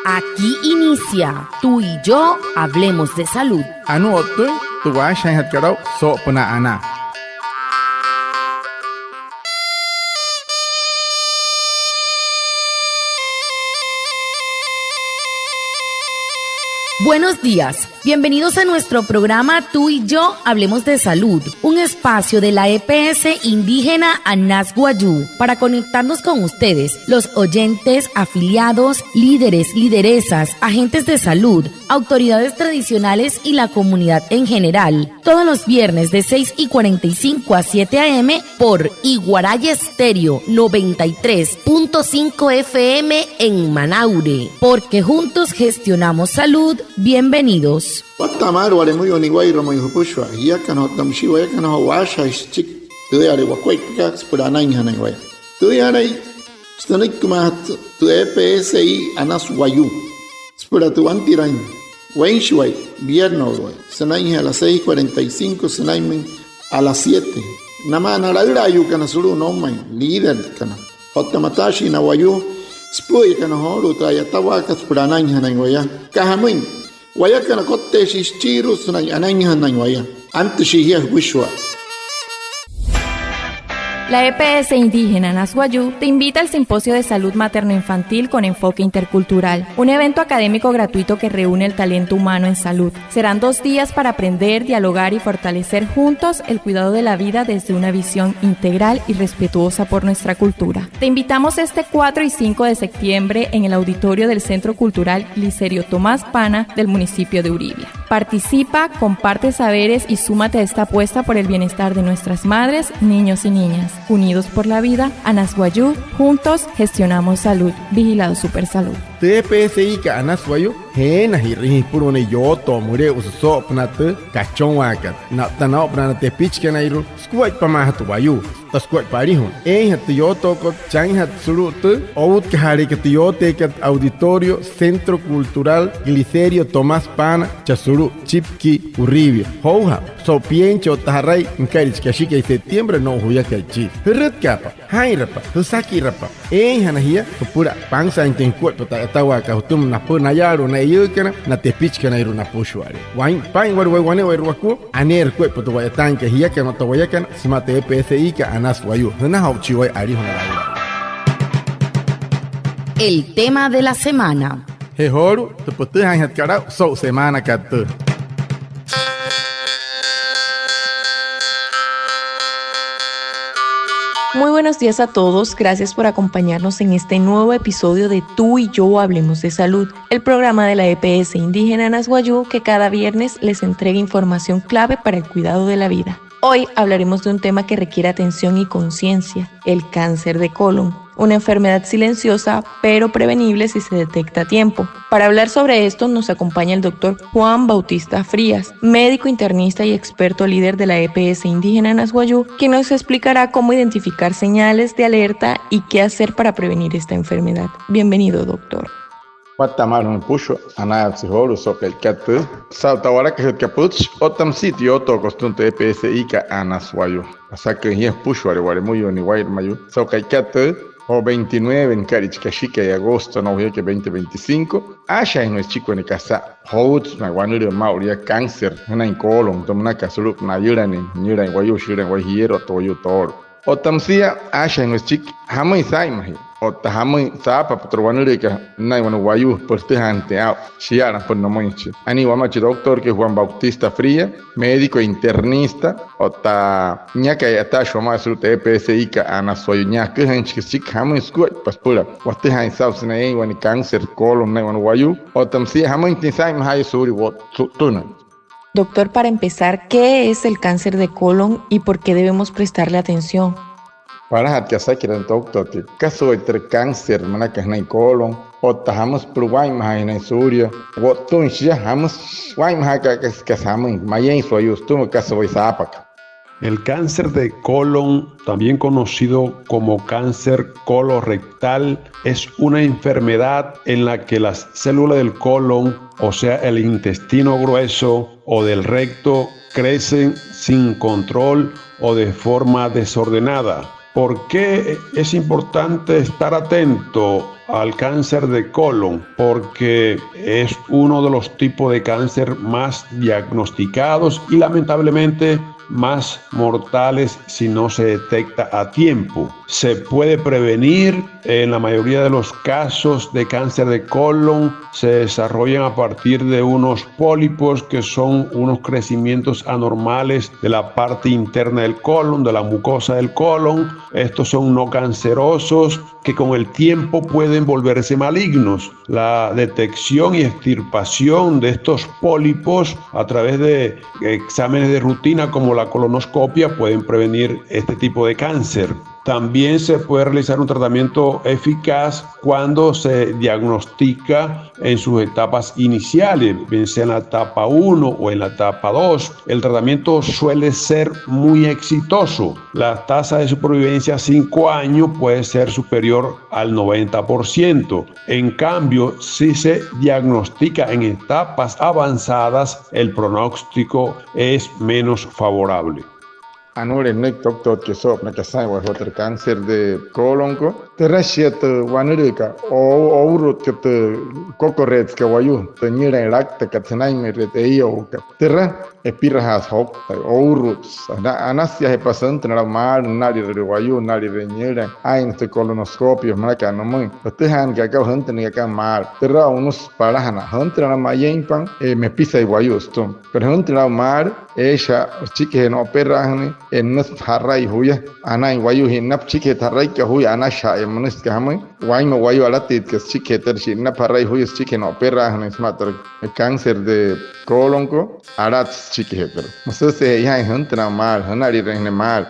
Aquí inicia Tú y yo hablemos de salud. Anu otu tu wa shan hat karau so puna ana. Buenos días, bienvenidos a nuestro programa Tú y yo hablemos de salud, un espacio de la EPS indígena Anas Guayú para conectarnos con ustedes, los oyentes, afiliados, líderes, lideresas, agentes de salud, autoridades tradicionales y la comunidad en general, todos los viernes de 6:45 a 7 a.m. por Iguaraya Estéreo 93.5 FM en Manaure, porque juntos gestionamos salud. Bienvenidos. Watamar wale muy oniguay romo yupushwa ya kano tamshiwa ya kano washa chik tu are wakwai kaks purana inhana iguay tu are stanik kumat tu EPSI Anas Guayú spura tu antirain wenshway viernes sanai a las 6:45 sanai a las 7 namana la irayu kana suru no mai líder kana hotamatashi na Guayú spuy kana horu trayatawa kas purana inhana iguay kahamin Waya kana kote shischiru sunay ananya nanwaya antes shihia wishwa. La EPS indígena Anas Guayú te invita al Simposio de Salud Materno-Infantil con enfoque intercultural, un evento académico gratuito que reúne el talento humano en salud. Serán 2 días para aprender, dialogar y fortalecer juntos el cuidado de la vida desde una visión integral y respetuosa por nuestra cultura. Te invitamos este 4 y 5 de septiembre en el auditorio del Centro Cultural Licerio Tomás Pana del municipio de Uribia. Participa, comparte saberes y súmate a esta apuesta por el bienestar de nuestras madres, niños y niñas. Unidos por la vida, Anas Guayú, juntos gestionamos salud. Vigilado Supersalud. TPSI ka Anas Guayú hena hirri purone yoto mure uso pnate kachon wakat na tana pnate pitch kana iru squat pamahatu Guayú tasquat parihun hat yoto ko chan hat surut out kahari kat yote kat auditorio Centro Cultural Licerio Tomás Pana chasuru chipki Uribia hoja so piencho tarai encarich kashika en septiembre no huya kachi red kapa hairapa husaki rapa hanahia pura pansa en cuerpo tawa ka hutum na puna yaro na yukana na tepich kana iru na pushwari wain pain wane waku aner cuerpo to waya tanke hiya kana to waya kana smate EPSI ka Anas Guayú hana hauchi wai ari hona. El tema de la semana. Hehoru te putu han hat kara so semana kat. Muy buenos días a todos, gracias por acompañarnos en este nuevo episodio de Tú y yo hablemos de salud, el programa de la EPS indígena Anas Guayú que cada viernes les entrega información clave para el cuidado de la vida. Hoy hablaremos de un tema que requiere atención y conciencia, el cáncer de colon, una enfermedad silenciosa pero prevenible si se detecta a tiempo. Para hablar sobre esto nos acompaña el doctor Juan Bautista Frías, médico internista y experto líder de la EPS indígena Anas Guayú, quien nos explicará cómo identificar señales de alerta y qué hacer para prevenir esta enfermedad. Bienvenido, doctor. Watamar pusho anayat siholu sopel kat saltawara que kapuch otam sitio to costunte EPSI ka Anas Guayú. Asa que hies pusho are muy oni wair mayu. So kat o 29 en Carich Kashika y agosto no que 2025 asha en nuestro chico en casa hout na guanuro mauria cáncer una en colon tomna kasulup na yurani nyura en Guayú shura en Guayhiro toyo tor o tamsia asha en nuestro chico hamai saimahi o tahamai sapa patroguanuro que na en Guayú por este ante a shiara por no moichi ani wamachi doctor que Juan Bautista Fría médico internista o ta ñaka ya ta shoma su EPSI ka Anas Guayú ñaka henchik sik hamai squat paspura wate han south na en wani cáncer colon na en Guayú o tamsia hamai tinsai mahai suri wo tuna. Doctor, para empezar, ¿qué es el cáncer de colon y por qué debemos prestarle atención? Para hat ka sakiran doctor que caso entre cáncer mana ka na colon o tahamos pruwai mahai na surya wo tun shia hamos wai mahai ka samai mayen so yustu caso vai sapak. El cáncer de colon, también conocido como cáncer colorectal, es una enfermedad en la que las células del colon, o sea, el intestino grueso o del recto, crecen sin control o de forma desordenada. ¿Por qué es importante estar atento al cáncer de colon? Porque es uno de los tipos de cáncer más diagnosticados y lamentablemente más mortales si no se detecta a tiempo. Se puede prevenir. En la mayoría de los casos de cáncer de colon se desarrollan a partir de unos pólipos que son unos crecimientos anormales de la parte interna del colon, de la mucosa del colon. Estos son no cancerosos que con el tiempo pueden volverse malignos. La detección y extirpación de estos pólipos a través de exámenes de rutina como la colonoscopia pueden prevenir este tipo de cáncer. También se puede realizar un tratamiento eficaz cuando se diagnostica en sus etapas iniciales, bien sea en la etapa 1 o en la etapa 2. El tratamiento suele ser muy exitoso. La tasa de supervivencia a 5 años puede ser superior al 90%. En cambio, si se diagnostica en etapas avanzadas, el pronóstico es menos favorable. Anure nek doctor que sopna que sai wa hoter cáncer de colon ko terasiat wanurika o urut que te cocorrets que wayu te nyira rak te katnai mere te io ka terra epira has hop o urut anasia he pasant na mal nari de wayu nari de nyira ain te colonoscopio marca no muy te han que ka hante ni ka mal terra unos parahana hante na mayen pan me pisa wayu sto pero hante na mal ella chique no perahani en nas harrai huya ana wayu hinap chique tarrai ka huya ana sha manis ka hamai waimo wayu alatit que chique ter shinna parrai huya chique no perahani smater cáncer de colon ko arat chique heter masa se ya hantra mal hanari rehne mal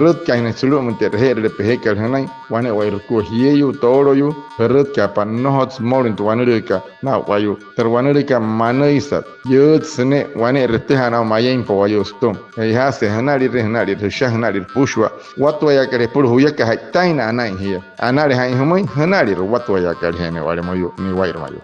rut ka ne sulu munter her de pehekal hanai wane wayu ko hiyu toro yu rut ka pan no hot small into wanurika na wayu ter wanurika manaisa yut sene wane rete hana mayen po wayu stum ya se hanari rehnari hanari pushwa watu ya kare pur huya ka taina anai hiya anari hai humai hanari watu ya kare hene wale mayu ni wayu mayu.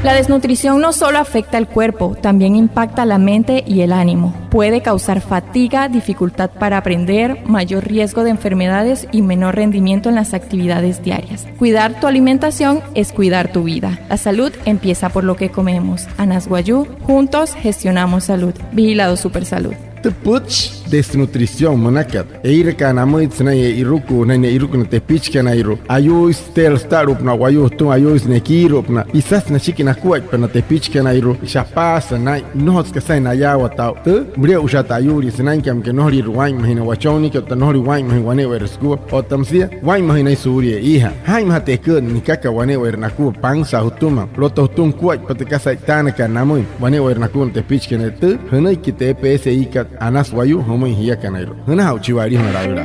La desnutrición no solo afecta el cuerpo, también impacta la mente y el ánimo. Puede causar fatiga, dificultad para aprender, mayor riesgo de enfermedades y menor rendimiento en las actividades diarias. Cuidar tu alimentación es cuidar tu vida. La salud empieza por lo que comemos. Anas Guayú, juntos gestionamos salud. Vigilado Supersalud. Puch desnutrición manakat eir kana moit na iruku na iruku na tepich kana iru ayu stel starup na wayu tu ayu ne kirup na isas na chiki na kuat na tepich kana iru chapas na nots ka sai na ya wata te mria usata ayuri sinan kam ke nohri ruwain mahina wachoni ke nohri wain mahin wane wer sku otamsia wain mahina surie iha hai mahate ke nikaka wane wer na ku pangsa hutuma loto hutun kuat patika sai tana kana moi wane wer na ku tepich kana te hanai ki TPS ikat anas wayu homoi hiya kanairo hana hauchiwari honorario.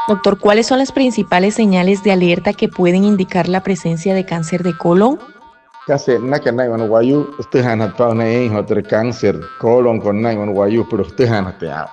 Doctor, ¿cuáles son las principales señales de alerta que pueden indicar la presencia de cáncer de colon? Kase nakanai wan wayu ustehan hatpa na hoter cáncer colon con nai wan wayu pero ustehan hatea.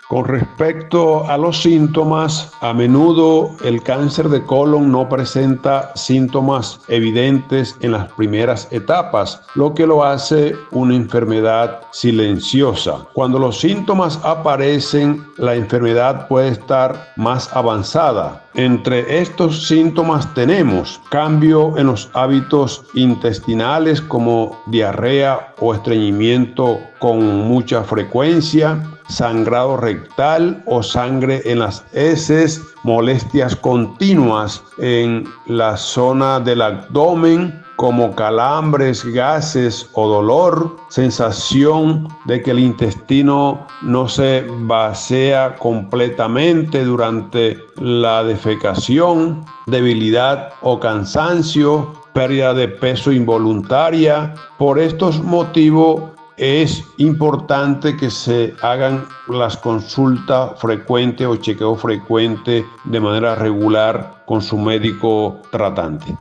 Con respecto a los síntomas, a menudo el cáncer de colon no presenta síntomas evidentes en las primeras etapas, lo que lo hace una enfermedad silenciosa. Cuando los síntomas aparecen, la enfermedad puede estar más avanzada. Entre estos síntomas tenemos cambio en los hábitos intestinales como diarrea o estreñimiento con mucha frecuencia, sangrado rectal o sangre en las heces, molestias continuas en la zona del abdomen como calambres, gases o dolor, sensación de que el intestino no se vacía completamente durante la defecación, debilidad o cansancio, pérdida de peso involuntaria. Por estos motivos es importante que se hagan las consultas frecuentes o chequeo frecuente de manera regular con su médico tratante.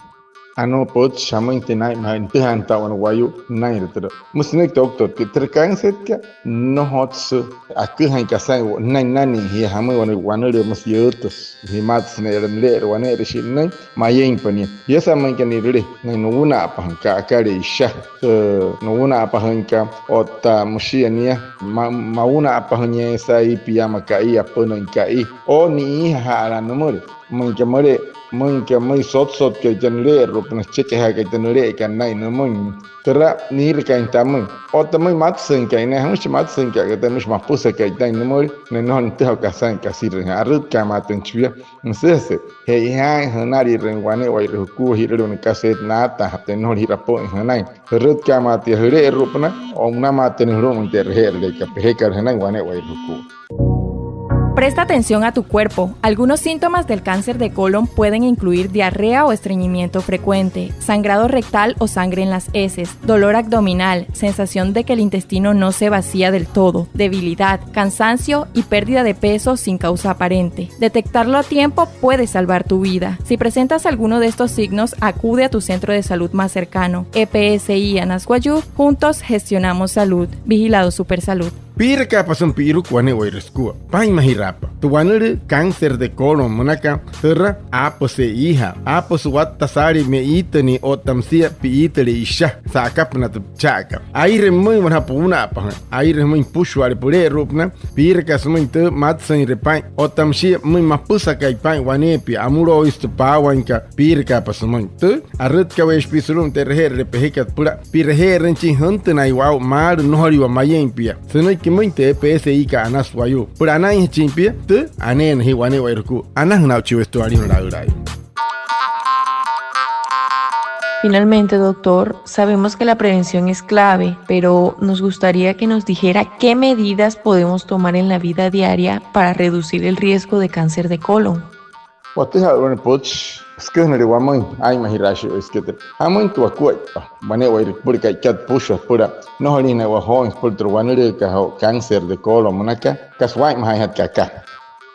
Ano pot shaman tenai main tehan tawan wayu nair ter musnik doctor que ter cáncer que no hots akuhan kasai nani hi hamu wanere masyotos hi matsne remle wanere shinai mayeng pani yesa mankani rele nuna apahangka akare isha nuna apahangka ota mushiania mauna apahanya sai piyama kai apana kai o ni hala nomore mungkin mai sot ke jenle rupna cek ha ke jenle kan nai nomon tera ni rekan tamu o tamai matsen kai ne hamus matsen kai tamus mapusa kai dai nomor ne non te ha kasan kasir harut kamaten chua msese he hai hanari rengwane wai ruku hiru ne kaset nata haten no hirapo hanai harut kamati hire rupna omna maten rum ter her le ka kar hanai wane wai ruku. Presta atención a tu cuerpo. Algunos síntomas del cáncer de colon pueden incluir diarrea o estreñimiento frecuente, sangrado rectal o sangre en las heces, dolor abdominal, sensación de que el intestino no se vacía del todo, debilidad, cansancio y pérdida de peso sin causa aparente. Detectarlo a tiempo puede salvar tu vida. Si presentas alguno de estos signos, acude a tu centro de salud más cercano. EPSI Anasguayú, juntos gestionamos salud. Vigilado Supersalud. Pira ka pasan piru kwane wairesku. Pai mahirapa. Tuwanere cáncer de colon monaka terra apa se iha. Apa suat tasari me itani otamsia pi itali isha. Sakap na chaka. Aire muy manhapuna apa. Aire muy pushwari pure rupna. Pira ka sumin te matsan repai. Otamsia muy mapusa kai pai wanepi amuro istu pawanka. Pira ka pasan te arut ka wesh pisulum terher repehikat pura. Pira herenchi huntena iwau mar nohari wa mayempia. Senoi que muito EPSI ka Anasguayú. Por anay chimpia, te anen hiwane wairku. Anas na chivestuari no laurai. Finalmente, doctor, sabemos que la prevención es clave, pero nos gustaría que nos dijera qué medidas podemos tomar en la vida diaria para reducir el riesgo de cáncer de colon. Sekarang wamai ai mahirashi iskete hamai tu akuai bane wai pur kai kat pusha pura no hali na wa hoins pur wanere ka cáncer de colon monaka kaswai mahai hat kaka.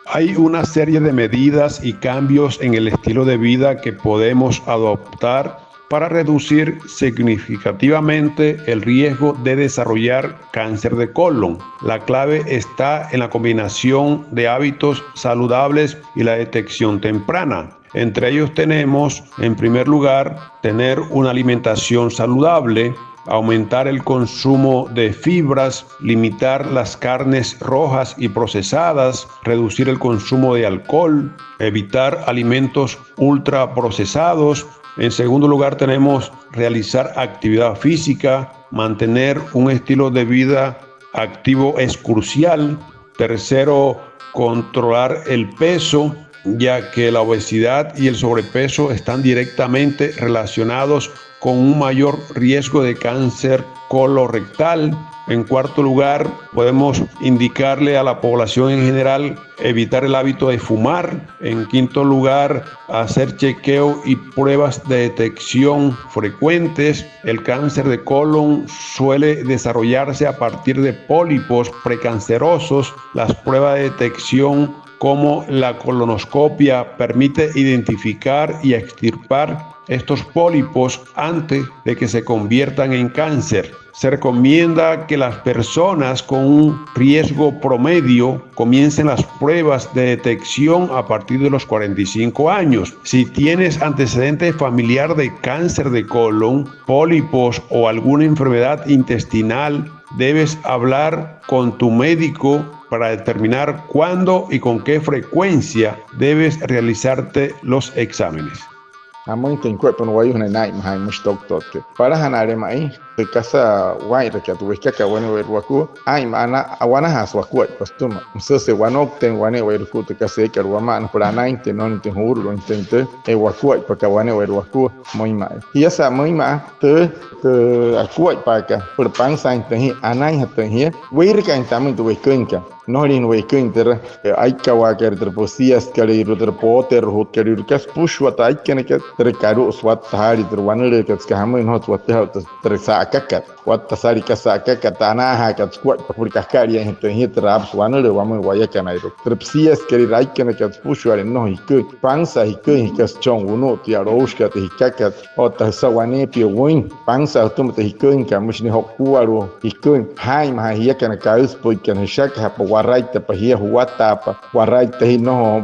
Hay una serie de medidas y cambios en el estilo de vida que podemos adoptar para reducir significativamente el riesgo de desarrollar cáncer de colon. La clave está en la combinación de hábitos saludables y la detección temprana. Entre ellos tenemos, en primer lugar, tener una alimentación saludable, aumentar el consumo de fibras, limitar las carnes rojas y procesadas, reducir el consumo de alcohol, evitar alimentos ultraprocesados. En segundo lugar tenemos realizar actividad física, mantener un estilo de vida activo es crucial. Tercero, controlar el peso, ya que la obesidad y el sobrepeso están directamente relacionados con un mayor riesgo de cáncer colorectal. En cuarto lugar, podemos indicarle a la población en general evitar el hábito de fumar. En quinto lugar, hacer chequeo y pruebas de detección frecuentes. El cáncer de colon suele desarrollarse a partir de pólipos precancerosos. Las pruebas de detección como la colonoscopia permite identificar y extirpar estos pólipos antes de que se conviertan en cáncer. Se recomienda que las personas con un riesgo promedio comiencen las pruebas de detección a partir de los 45 años. Si tienes antecedente familiar de cáncer de colon, pólipos o alguna enfermedad intestinal, debes hablar con tu médico para determinar cuándo y con qué frecuencia debes realizarte los exámenes. Amoi ten cuerpo no wayu na nai mahai mus doctor ke para hanare mai te casa wai re ka tu ka ka wani wer waku ai mana awana has waku costuma se wano ten wani wer ku te casa ke ru ma na para nai te non te huru lo intente e waku pa ka wani wer waku moi mai ia sa moi ma te aku pa ka per pang sai te hi anai hat te hi wer ka intamu tu wekenka no rin wekenter ai ka wa ka ter posias ka ri ter poter hot ka ri ka push wa tai ke ne ka ter karu swat hari ter wanere ka ska hamu no swat ha ter sa sakakat watasari ka sakakat anaha kat squat por kaskari en hit rap suano le vamos guayakana iro trepsias que raikana kat pushuare no hikut pansa hikas chong uno tiaroshka te hikakat ota sawane pio win pansa tumte hikun kamushni hokuaro hikun hai ma hiakana kaus poikan hishaka hapa waraita pa hia huata pa waraita hi no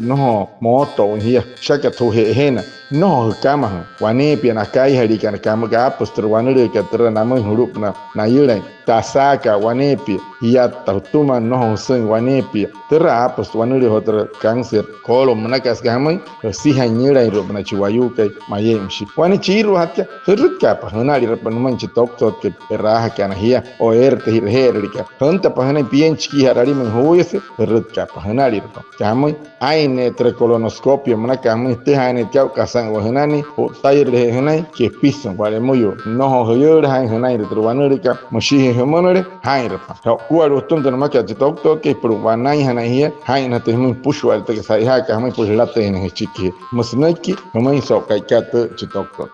no moto hia shaka tu hena no kama wane pia na kai hari kana kama ga postre wane ka tra namu hurup na yule tasaka wane pia hia tautuma no sen wane pia tra post wane le hotra cancer kolo manakas kama si hanyira ro na chiwayu kai mayem shi wane chiru hatya terka pa hanali rapan manchi tok tok ke raha kana hia o erte hirherika hanta pa hana bien chiki harari men hoyese terka pa hanali rapan kama aine tre colonoscopio manakama te haine kau kasan wahanani o tair le hanai ke pisan wale moyo no hoyor hain hanai re truanurika moshi hemonore hain rapan ha kualo tonto no maka tok tok ke pro wanai hanai hia hain te mun pushu al te sai ha ka mun pushu late ne chiki musnaki homai so kai kat tok tok.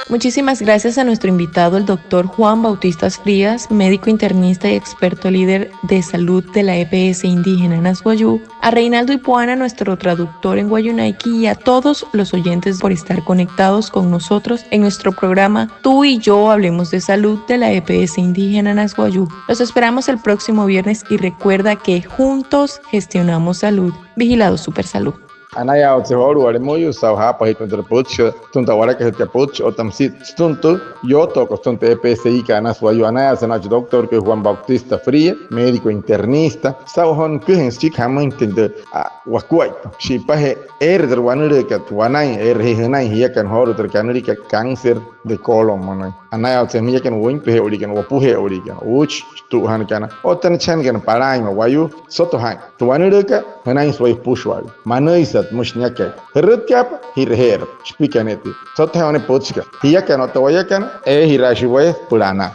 Muchísimas gracias a nuestro invitado, el doctor Juan Bautistas Frías, médico internista y experto líder de salud de la EPS indígena Nasguayú, a Reinaldo Ipuana, nuestro traductor en Guayunaiki, y a todos los oyentes por estar conectados con nosotros en nuestro programa Tú y Yo Hablemos de Salud de la EPS indígena Nasguayú. Los esperamos el próximo viernes y recuerda que juntos gestionamos salud. Vigilado Supersalud. Anaya o tehoru ale moyo sa hapa hit contra poch tunta wara que te poch o tamsit stunto yo to costonte EPSI ka Nasguayú anaya sana doctor que Juan Bautista Fría médico internista sa hon que en chik hama intende wakwai shi pahe der wanure ka wanai henai hia kan horu ter kanuri ka cáncer de colon manai anaya o semia kan win pe origen o puhe origen uch tu han kana o tan chan kan parai ma wayu soto han tu wanure ka henai soi pushwal manai mushnyake herut kap hirher spikaneti sote one pochka hiya kana to waya kana hirashi way purana